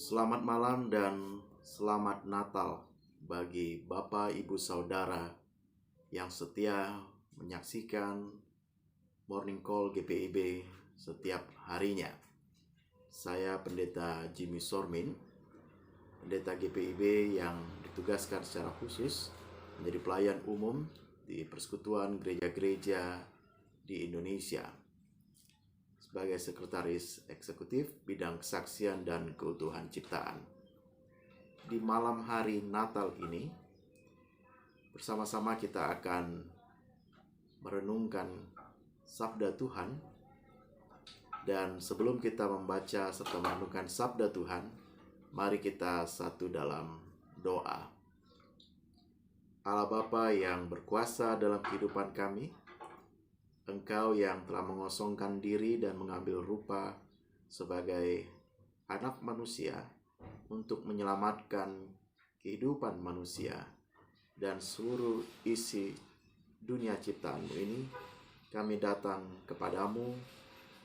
Selamat malam dan selamat Natal bagi Bapak, Ibu, Saudara yang setia menyaksikan Morning Call GPIB setiap harinya. Saya Pendeta Jimmy Sormin, Pendeta GPIB yang ditugaskan secara khusus menjadi pelayan umum di Persekutuan Gereja-Gereja di Indonesia sebagai Sekretaris Eksekutif Bidang Kesaksian dan Keutuhan Ciptaan. Di malam hari Natal ini, bersama-sama kita akan merenungkan Sabda Tuhan. Dan sebelum kita membaca serta merenungkan Sabda Tuhan, mari kita satu dalam doa. Allah Bapa yang berkuasa dalam kehidupan kami, Engkau yang telah mengosongkan diri dan mengambil rupa sebagai anak manusia untuk menyelamatkan kehidupan manusia dan seluruh isi dunia ciptaan-Mu ini, kami datang kepadamu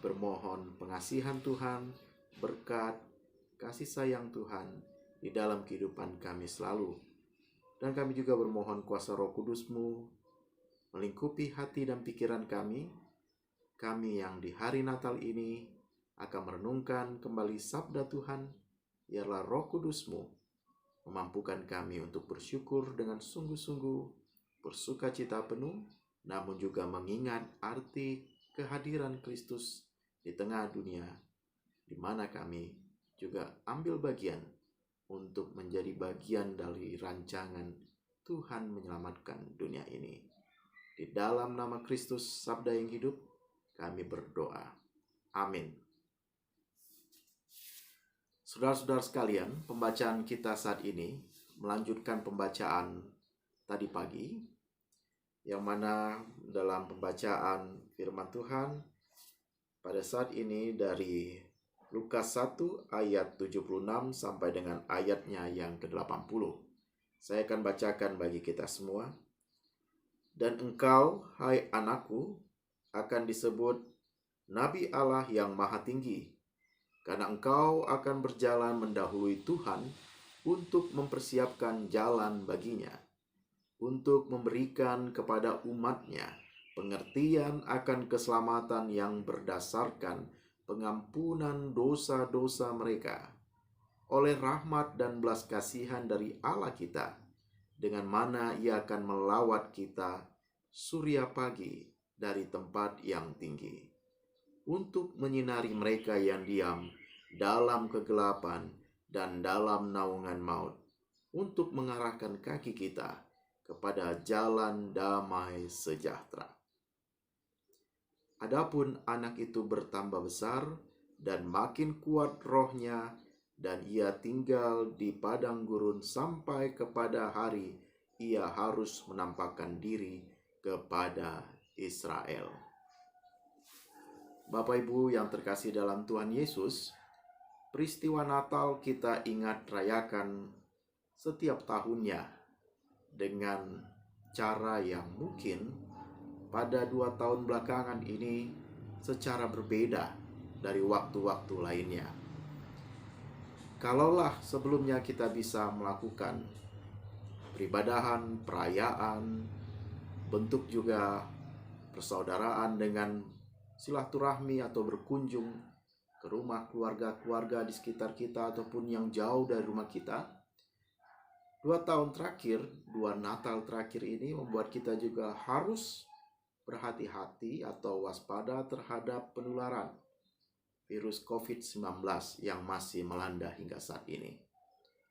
bermohon pengasihan Tuhan, berkat, kasih sayang Tuhan di dalam kehidupan kami selalu. Dan kami juga bermohon kuasa Roh Kudus-Mu melingkupi hati dan pikiran kami yang di hari Natal ini akan merenungkan kembali Sabda Tuhan. Biarlah Roh Kudus-Mu memampukan kami untuk bersyukur dengan sungguh-sungguh, bersukacita penuh, namun juga mengingat arti kehadiran Kristus di tengah dunia, di mana kami juga ambil bagian untuk menjadi bagian dari rancangan Tuhan menyelamatkan dunia ini. Di dalam nama Kristus, Sabda yang hidup, kami berdoa. Amin. Saudara-saudara sekalian, pembacaan kita saat ini melanjutkan pembacaan tadi pagi, yang mana dalam pembacaan firman Tuhan pada saat ini dari Lukas 1 ayat 76 sampai dengan ayatnya yang ke-80. Saya akan bacakan bagi kita semua. Dan engkau, hai anakku, akan disebut Nabi Allah yang Maha Tinggi, karena engkau akan berjalan mendahului Tuhan untuk mempersiapkan jalan baginya, untuk memberikan kepada umatnya pengertian akan keselamatan yang berdasarkan pengampunan dosa-dosa mereka, oleh rahmat dan belas kasihan dari Allah kita, dengan mana Ia akan melawat kita surya pagi dari tempat yang tinggi, untuk menyinari mereka yang diam dalam kegelapan dan dalam naungan maut, untuk mengarahkan kaki kita kepada jalan damai sejahtera. Adapun anak itu bertambah besar dan makin kuat rohnya, dan ia tinggal di padang gurun sampai kepada hari ia harus menampakkan diri kepada Israel. Bapak Ibu yang terkasih dalam Tuhan Yesus, peristiwa Natal kita ingat rayakan setiap tahunnya dengan cara yang mungkin pada 2 tahun belakangan ini secara berbeda dari waktu-waktu lainnya. Kalaulah sebelumnya kita bisa melakukan peribadahan, perayaan, bentuk juga persaudaraan dengan silaturahmi atau berkunjung ke rumah keluarga-keluarga di sekitar kita ataupun yang jauh dari rumah kita, 2 tahun terakhir, 2 Natal terakhir ini membuat kita juga harus berhati-hati atau waspada terhadap penularan virus COVID-19 yang masih melanda hingga saat ini.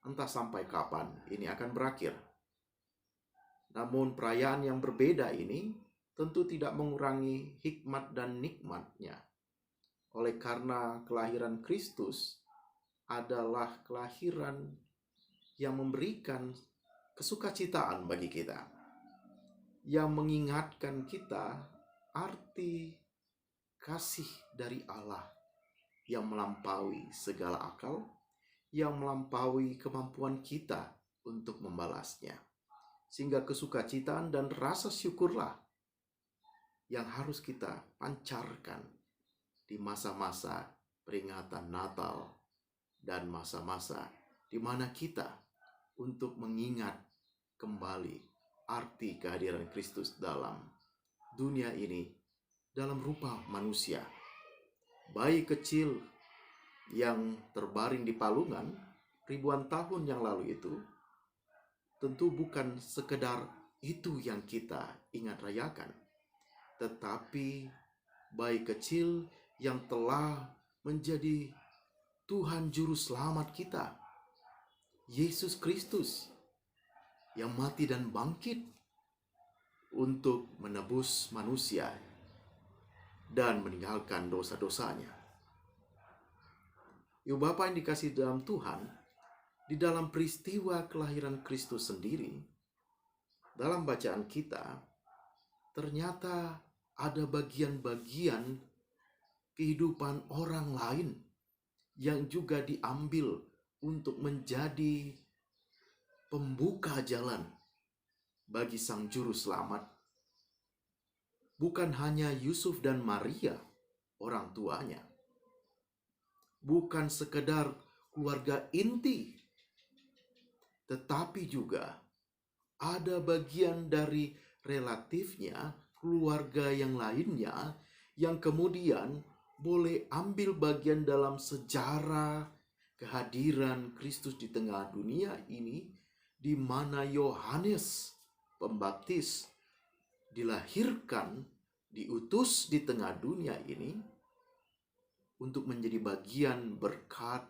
Entah sampai kapan ini akan berakhir. Namun perayaan yang berbeda ini tentu tidak mengurangi hikmat dan nikmatnya. Oleh karena kelahiran Kristus adalah kelahiran yang memberikan kesukacitaan bagi kita, yang mengingatkan kita arti kasih dari Allah yang melampaui segala akal, yang melampaui kemampuan kita untuk membalasnya. Sehingga kesukacitaan dan rasa syukurlah yang harus kita pancarkan di masa-masa peringatan Natal dan masa-masa di mana kita untuk mengingat kembali arti kehadiran Kristus dalam dunia ini dalam rupa manusia. Bayi kecil yang terbaring di palungan ribuan tahun yang lalu itu tentu bukan sekedar itu yang kita ingat rayakan, tetapi bayi kecil yang telah menjadi Tuhan Juru Selamat kita, Yesus Kristus, yang mati dan bangkit untuk menebus manusia dan meninggalkan dosa-dosanya. Ibu Bapa yang dikasihi dalam Tuhan, di dalam peristiwa kelahiran Kristus sendiri, dalam bacaan kita, ternyata ada bagian-bagian kehidupan orang lain yang juga diambil untuk menjadi pembuka jalan bagi Sang Juru Selamat. Bukan hanya Yusuf dan Maria, orang tuanya. Bukan sekedar keluarga inti, tetapi juga ada bagian dari relatifnya, keluarga yang lainnya, yang kemudian boleh ambil bagian dalam sejarah kehadiran Kristus di tengah dunia ini, di mana Yohanes Pembaptis dilahirkan, diutus di tengah dunia ini untuk menjadi bagian berkat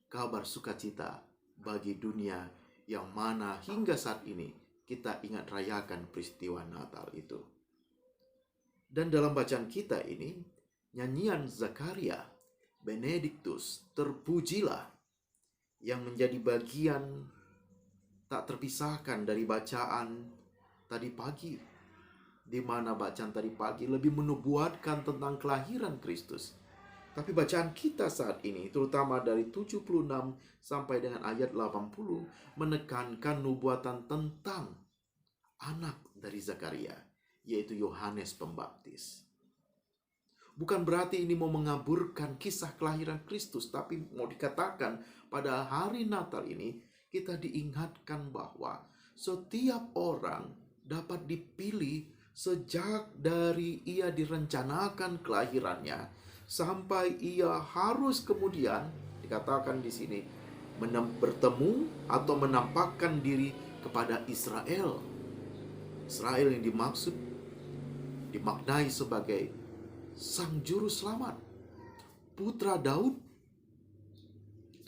kabar sukacita bagi dunia yang mana hingga saat ini kita ingat rayakan peristiwa Natal itu. Dan dalam bacaan kita ini, nyanyian Zakaria, Benedictus, terpujilah, yang menjadi bagian tak terpisahkan dari bacaan tadi pagi, di mana bacaan tadi pagi lebih menubuatkan tentang kelahiran Kristus. Tapi bacaan kita saat ini, terutama dari 76 sampai dengan ayat 80, menekankan nubuatan tentang anak dari Zakaria, yaitu Yohanes Pembaptis. Bukan berarti ini mau mengaburkan kisah kelahiran Kristus, tapi mau dikatakan pada hari Natal ini, kita diingatkan bahwa setiap orang dapat dipilih sejak dari ia direncanakan kelahirannya, sampai ia harus kemudian dikatakan di sini bertemu atau menampakkan diri kepada Israel. Israel yang dimaknai sebagai Sang Juru Selamat, putra Daud,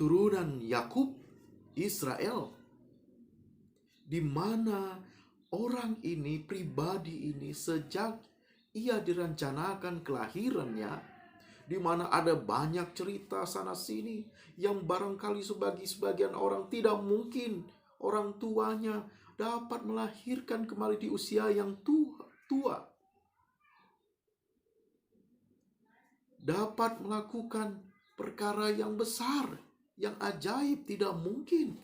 turunan Yakub, Israel, di mana orang ini, pribadi ini, sejak ia direncanakan kelahirannya, di mana ada banyak cerita sana sini yang barangkali sebagian orang tidak mungkin orang tuanya dapat melahirkan kembali di usia yang tua. Dapat melakukan perkara yang besar, yang ajaib, tidak mungkin.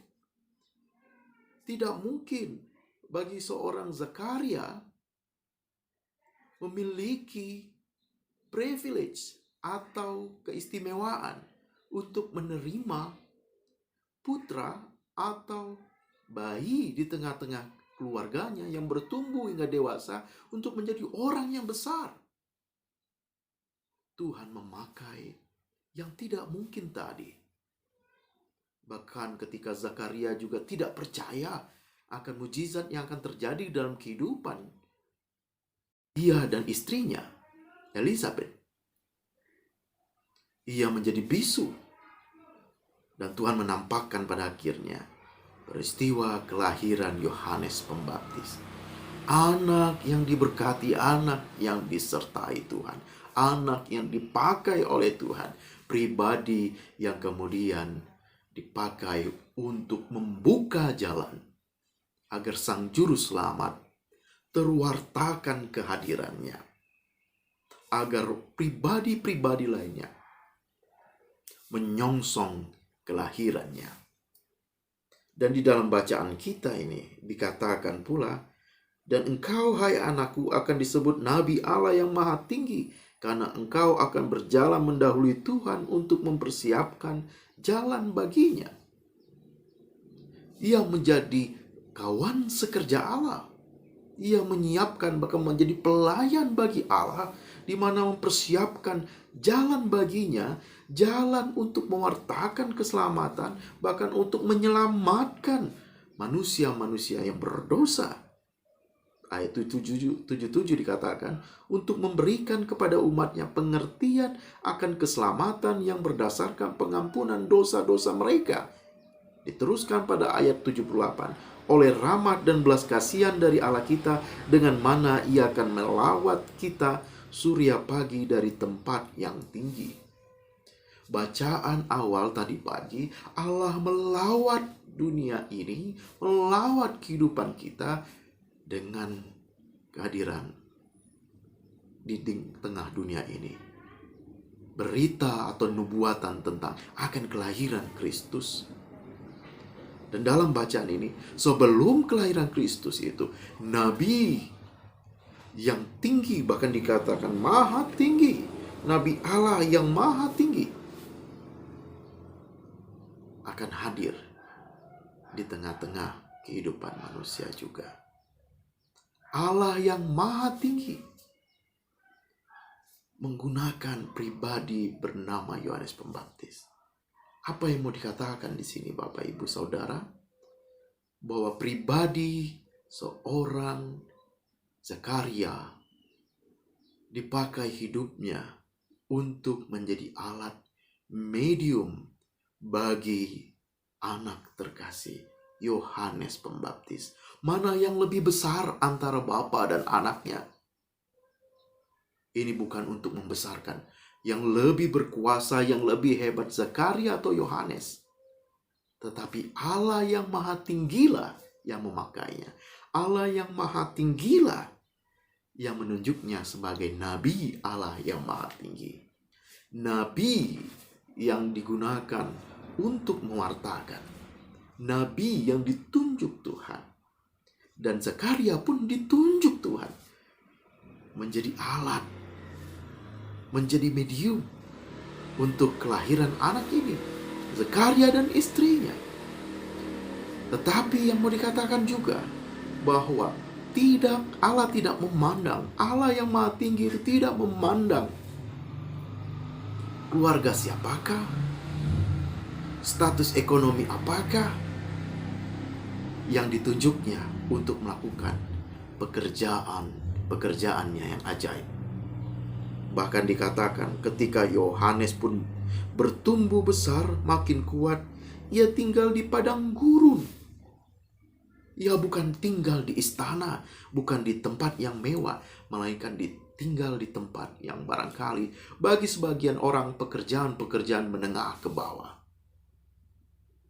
Tidak mungkin bagi seorang Zakaria memiliki privilege atau keistimewaan untuk menerima putra atau bayi di tengah-tengah keluarganya yang bertumbuh hingga dewasa untuk menjadi orang yang besar. Tuhan memakai yang tidak mungkin tadi. Bahkan ketika Zakaria juga tidak percaya akan mujizat yang akan terjadi dalam kehidupan dia dan istrinya, Elizabeth. Ia menjadi bisu. Dan Tuhan menampakkan pada akhirnya peristiwa kelahiran Yohanes Pembaptis. Anak yang diberkati, anak yang disertai Tuhan. Anak yang dipakai oleh Tuhan. Pribadi yang kemudian dipakai untuk membuka jalan agar Sang Juru Selamat terwartakan kehadirannya. Agar pribadi-pribadi lainnya menyongsong kelahirannya. Dan di dalam bacaan kita ini dikatakan pula, dan engkau hai anakku akan disebut Nabi Allah yang Maha Tinggi, karena engkau akan berjalan mendahului Tuhan untuk mempersiapkan jalan baginya. Ia menjadi kawan sekerja Allah. Ia menyiapkan, bahkan menjadi pelayan bagi Allah, di mana mempersiapkan jalan baginya, jalan untuk mewartakan keselamatan, bahkan untuk menyelamatkan manusia-manusia yang berdosa. Ayat 77 dikatakan, untuk memberikan kepada umatnya pengertian akan keselamatan yang berdasarkan pengampunan dosa-dosa mereka. Diteruskan pada ayat 78, oleh rahmat dan belas kasihan dari Allah kita, dengan mana ia akan melawat kita surya pagi dari tempat yang tinggi. Bacaan awal tadi pagi, Allah melawat dunia ini, melawat kehidupan kita dengan kehadiran di tengah dunia ini. Berita atau nubuatan tentang akan kelahiran Kristus. Dan dalam bacaan ini, sebelum kelahiran Kristus itu, nabi yang tinggi, bahkan dikatakan maha tinggi, nabi Allah yang maha tinggi, akan hadir di tengah-tengah kehidupan manusia juga. Allah yang maha tinggi menggunakan pribadi bernama Yohanes Pembaptis. Apa yang mau dikatakan di sini, Bapak, Ibu, Saudara? Bahwa pribadi seorang Zakaria dipakai hidupnya untuk menjadi alat medium bagi anak terkasih Yohanes Pembaptis. Mana yang lebih besar antara bapa dan anaknya? Ini bukan untuk membesarkan yang lebih berkuasa, yang lebih hebat, Zakaria atau Yohanes. Tetapi Allah yang maha tinggilah yang memakainya. Allah yang maha tinggilah yang menunjuknya sebagai nabi Allah yang maha tinggi. Nabi yang digunakan untuk mewartakan. Nabi yang ditunjuk Tuhan. Dan Zakaria pun ditunjuk Tuhan menjadi alat, menjadi medium untuk kelahiran anak ini, Zakaria dan istrinya. Tetapi yang mau dikatakan juga bahwa Allah tidak memandang, Allah yang maha tinggi itu tidak memandang keluarga siapakah, status ekonomi apakah, yang ditunjuknya untuk melakukan pekerjaannya yang ajaib. Bahkan dikatakan ketika Yohanes pun bertumbuh besar, makin kuat, ia tinggal di padang gurun. Ia bukan tinggal di istana, bukan di tempat yang mewah, melainkan tinggal di tempat yang barangkali bagi sebagian orang pekerjaan menengah ke bawah.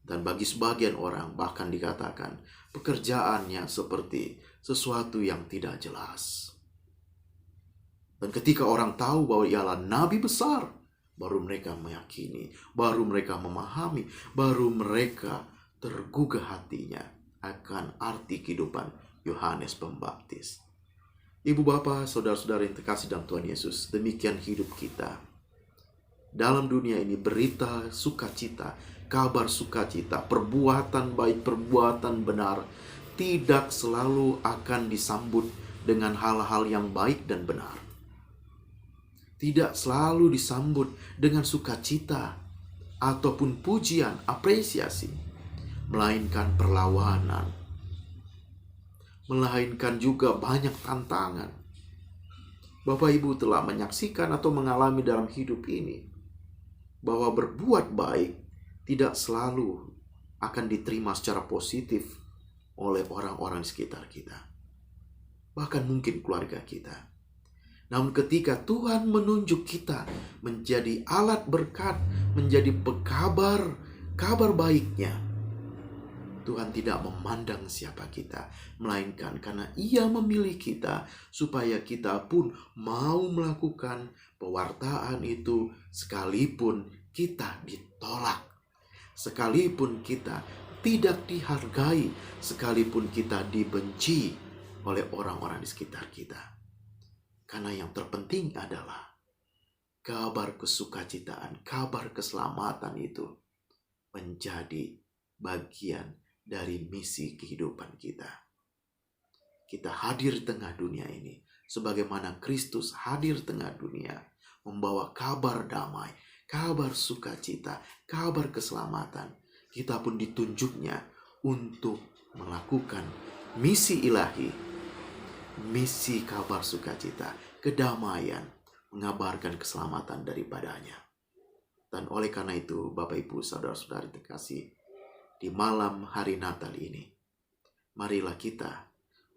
Dan bagi sebagian orang bahkan dikatakan pekerjaannya seperti sesuatu yang tidak jelas. Dan ketika orang tahu bahwa ialah nabi besar, baru mereka meyakini, baru mereka memahami, baru mereka tergugah hatinya akan arti kehidupan Yohanes Pembaptis. Ibu bapa, saudara-saudara yang terkasih dalam Tuhan Yesus, demikian hidup kita. Dalam dunia ini berita sukacita, kabar sukacita, perbuatan baik, perbuatan benar, tidak selalu akan disambut dengan hal-hal yang baik dan benar. Tidak selalu disambut dengan sukacita ataupun pujian, apresiasi, melainkan perlawanan, melainkan juga banyak tantangan. Bapak Ibu telah menyaksikan atau mengalami dalam hidup ini bahwa berbuat baik tidak selalu akan diterima secara positif oleh orang-orang di sekitar kita, bahkan mungkin keluarga kita. Namun ketika Tuhan menunjuk kita menjadi alat berkat, menjadi kabar baiknya, Tuhan tidak memandang siapa kita, melainkan karena Ia memilih kita supaya kita pun mau melakukan pewartaan itu sekalipun kita ditolak, sekalipun kita tidak dihargai, sekalipun kita dibenci oleh orang-orang di sekitar kita. Karena yang terpenting adalah kabar kesukacitaan, kabar keselamatan itu menjadi bagian dari misi kehidupan kita. Kita hadir di tengah dunia ini sebagaimana Kristus hadir di tengah dunia, membawa kabar damai, kabar sukacita, kabar keselamatan. Kita pun ditunjuknya untuk melakukan misi ilahi, misi kabar sukacita, kedamaian, mengabarkan keselamatan daripadanya. Dan oleh karena itu, Bapak Ibu saudara-saudari terkasih, di malam hari Natal ini, marilah kita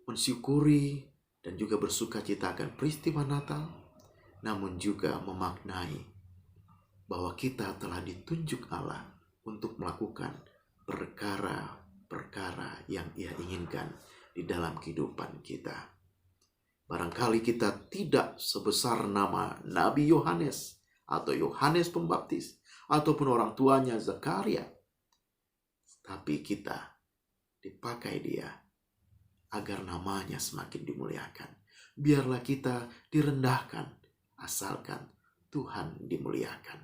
mensyukuri dan juga bersukacita akan peristiwa Natal, namun juga memaknai bahwa kita telah ditunjuk Allah untuk melakukan perkara-perkara yang Ia inginkan di dalam kehidupan kita. Barangkali kita tidak sebesar nama Nabi Yohanes atau Yohanes Pembaptis ataupun orang tuanya Zakaria, tapi kita dipakai Dia agar namanya semakin dimuliakan. Biarlah kita direndahkan, asalkan Tuhan dimuliakan.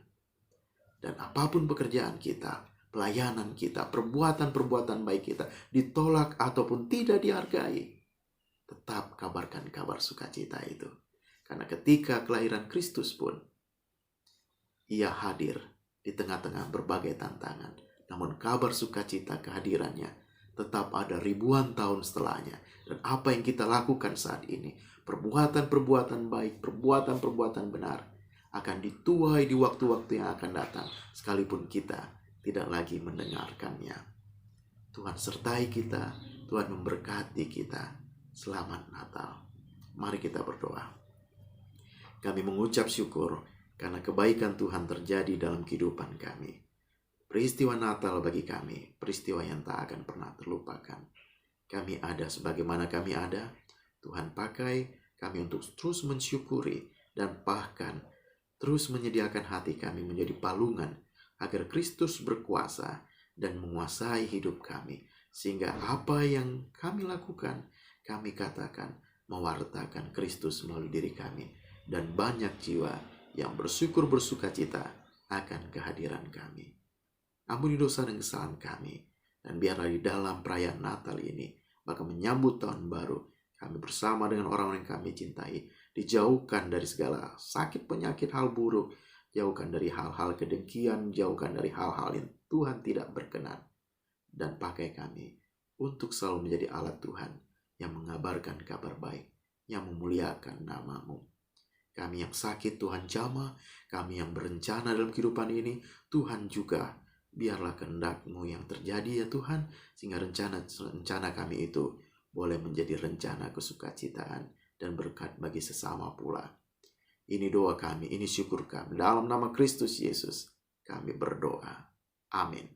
Dan apapun pekerjaan kita, pelayanan kita, perbuatan-perbuatan baik kita ditolak ataupun tidak dihargai, tetap kabarkan kabar sukacita itu. Karena ketika kelahiran Kristus pun, Ia hadir di tengah-tengah berbagai tantangan. Namun kabar sukacita kehadirannya tetap ada ribuan tahun setelahnya. Dan apa yang kita lakukan saat ini, perbuatan-perbuatan baik, perbuatan-perbuatan benar, akan dituai di waktu-waktu yang akan datang, sekalipun kita tidak lagi mendengarkannya. Tuhan sertai kita, Tuhan memberkati kita. Selamat Natal. Mari kita berdoa. Kami mengucap syukur karena kebaikan Tuhan terjadi dalam kehidupan kami. Peristiwa Natal bagi kami, peristiwa yang tak akan pernah terlupakan. Kami ada sebagaimana kami ada. Tuhan pakai kami untuk terus mensyukuri dan bahkan terus menyediakan hati kami menjadi palungan agar Kristus berkuasa dan menguasai hidup kami. Sehingga apa yang kami lakukan, kami katakan mewartakan Kristus melalui diri kami. Dan banyak jiwa yang bersyukur bersukacita akan kehadiran kami. Ampuni dosa dan kesalahan kami, dan biarlah di dalam perayaan Natal ini, bahkan menyambut tahun baru, kami bersama dengan orang-orang yang kami cintai, dijauhkan dari segala sakit, penyakit, hal buruk, jauhkan dari hal-hal kedengkian, jauhkan dari hal-hal yang Tuhan tidak berkenan, dan pakai kami untuk selalu menjadi alat Tuhan yang mengabarkan kabar baik, yang memuliakan nama-Mu. Kami yang sakit Tuhan jamah, kami yang berencana dalam kehidupan ini, Tuhan juga biarlah kehendak-Mu yang terjadi ya Tuhan, sehingga rencana kami itu boleh menjadi rencana kesukacitaan dan berkat bagi sesama pula. Ini doa kami, ini syukur kami. Dalam nama Kristus Yesus kami berdoa. Amin.